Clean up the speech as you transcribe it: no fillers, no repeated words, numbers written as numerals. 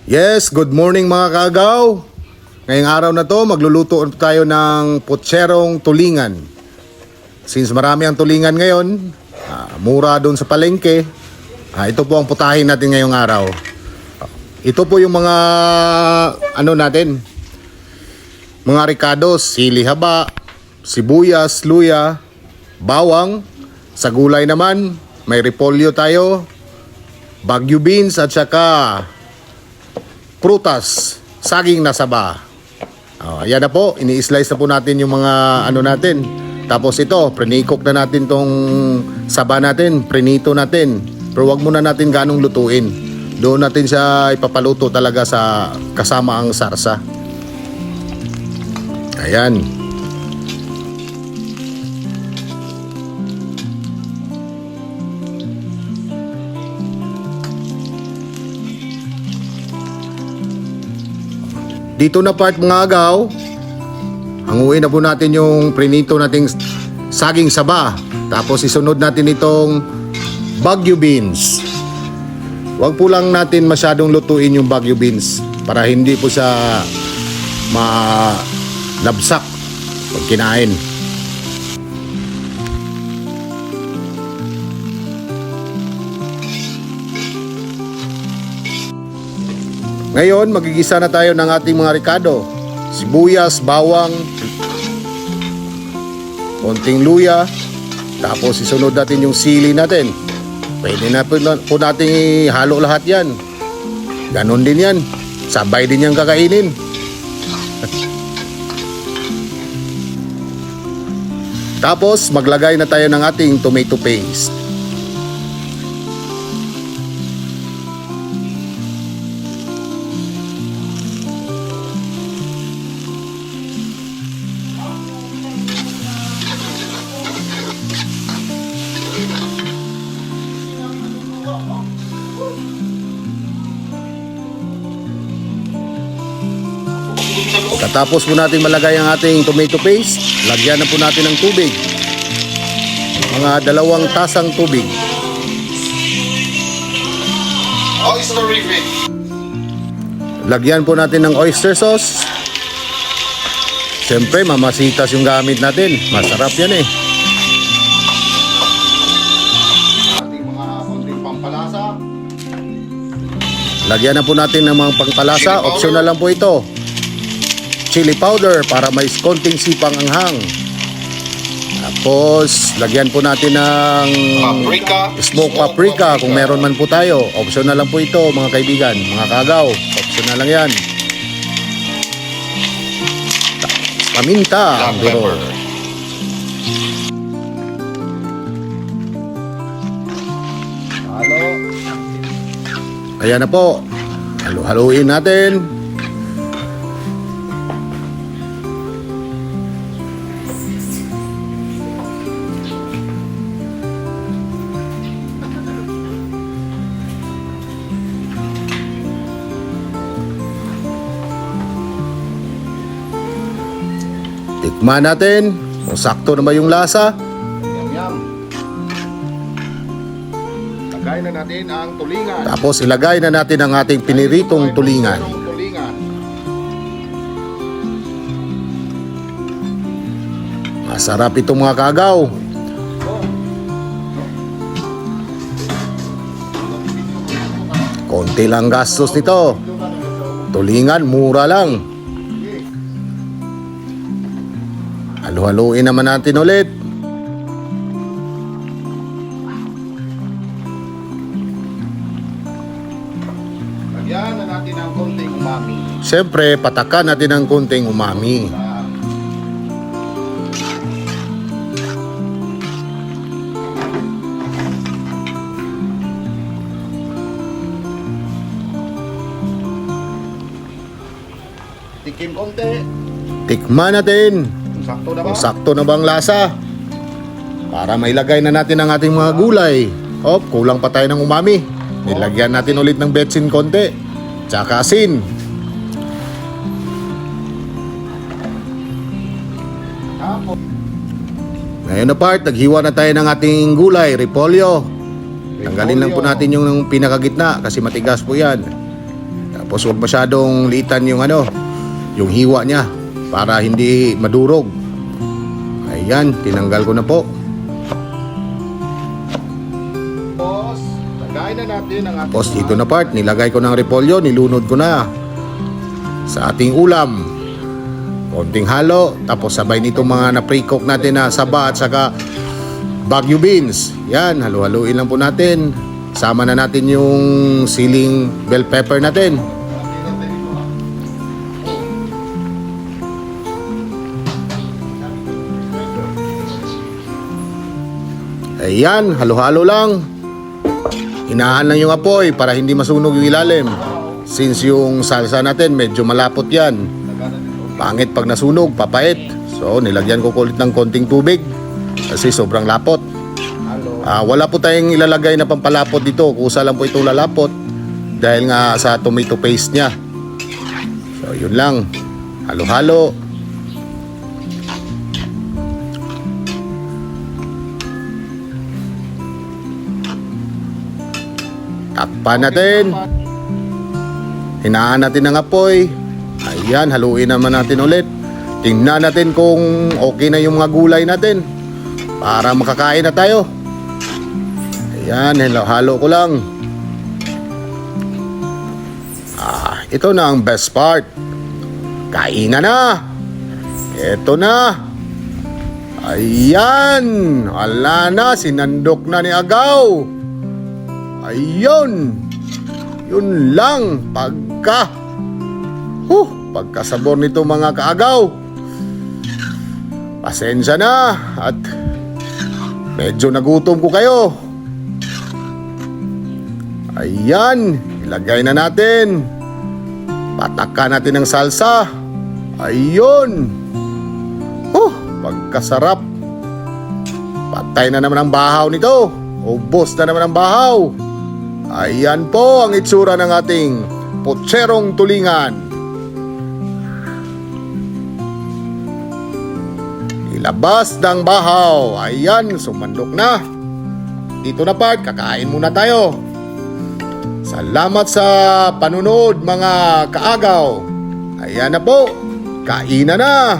Yes, good morning mga kaagaw. Ngayong araw na to, magluluto tayo ng putserong tulingan. Since marami ang tulingan ngayon, mura doon sa palengke, ito po ang putahin natin ngayong araw. Ito po yung mga natin, mga ricados, sili haba, sibuyas, luya, bawang. Sa gulay naman, may repolyo tayo, Baguio beans at saka prutas, saging na saba. Ayan na po, ini-slice na po natin yung mga natin. Tapos ito, pre-cook na natin tong saba natin, prinito natin. Pero wag muna natin ganong lutuin. Doon natin siya ipapaluto talaga sa kasama ang sarsa. Ayan. Dito na part mga agaw, hanguin na po natin yung prinito nating saging saba. Tapos isunod natin itong Baguio beans. Huwag po lang natin masyadong lutuin yung Baguio beans para hindi po siya malabsak pag kinain. Ngayon, magigisa na tayo ng ating mga ricado. Sibuyas, bawang, konting luya. Tapos isunod natin yung sili natin. Pwede na po natin ihalo lahat yan. Ganon din yan. Sabay din yan kakainin. Tapos maglagay na tayo ng ating tomato paste. Pagkatapos po natin malagay ang ating tomato paste, lagyan na po natin ng tubig. Mga 2 tasang tubig. Lagyan po natin ng oyster sauce. Siyempre, mamasitas yung gamit natin. Masarap yan eh. Ating mga konting pampalasa. Lagyan na po natin ng mga pampalasa. Optional lang po ito. Chili powder para may konting sipang anghang. Tapos lagyan po natin ng smoked paprika kung meron man po tayo. Optional lang po ito mga kaibigan, mga kaagaw. Optional lang yan. Paminta. Halo. Ayan na po. Halo-haluin natin. Tikman natin kung sakto na ba yung lasa. Yum. Lagay na natin ang tulingan. Tapos ilagay na natin ang ating piniritong tulingan. Masarap itong mga kaagaw. Konti lang gastos nito. Tulingan, mura lang. Halo-haluin naman natin ulit. Lagyan na natin ng konting umami. Siyempre, patakan natin ng konting umami. Tikim konti. Tikman natin. Kung sakto na bang lasa. Para mailagay na natin ang ating mga gulay. Kulang pa tayo ng umami. Nilagyan natin ulit ng betsin konti. Tsaka asin. Ngayon na part, naghiwa na tayo ng ating gulay, repolyo. Tanggalin lang po natin yung pinakagitna kasi matigas po yan. Tapos huwag masyadong liitan yung yung hiwa niya para hindi madurog. Ayan, tinanggal ko na po. Tapos, lagay na natin ang ating... Tapos dito na part, nilagay ko ng repolyo, nilunod ko na sa ating ulam. Konting halo, tapos sabay nito mga na-pre-cook natin na saba at saka Baguio beans. Yan, halo-haluin lang po natin. Sama na natin yung siling bell pepper natin. Ayan, halo-halo lang. Hinaan lang yung apoy para hindi masunog yung ilalim. Since yung salsa natin medyo malapot yan. Pangit pag nasunog, papait. So nilagyan ko ulit ng konting tubig kasi sobrang lapot. Wala po tayong ilalagay na pampalapot dito. Kusa lang po itong lalapot dahil nga sa tomato paste niya. So yun lang. Halo-halo. Takpan natin. Hinaan natin ang apoy. Ayan, haluin naman natin ulit. Tingnan natin kung okay na yung mga gulay natin para makakain na tayo. Ayan, halo ko lang. Ito na ang best part. Kainan na. Ito na. Ayan. Wala na, sinandok na ni Agaw. Ayun. Yun lang. Pagkasabor nito mga kaagaw. Pasensya na. At medyo nagutom ko kayo. Ayan. Ilagay na natin. Patakan natin ng salsa. Ayun. Pagkasarap. Patay na naman ang bahaw nito. Ubos na naman ang bahaw. Ayan po ang itsura ng ating putserong tulingan. Ilabas ng bahaw. Ayan, sumandok na. Dito na part, kakain muna tayo. Salamat sa panunod mga kaagaw. Ayan na po, kainan na.